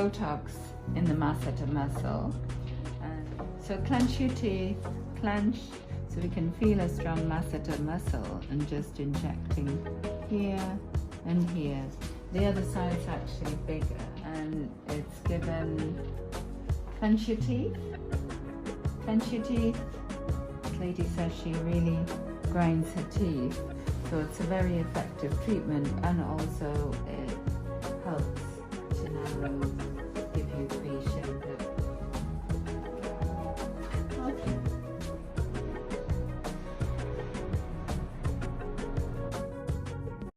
Botox in the masseter muscle. And so clench your teeth, clench, so we can feel a strong masseter muscle, and just injecting here and here. The other side's actually bigger, and it's given. Clench your teeth. Clench your teeth. This lady says she really grinds her teeth, so it's a very effective treatment, and also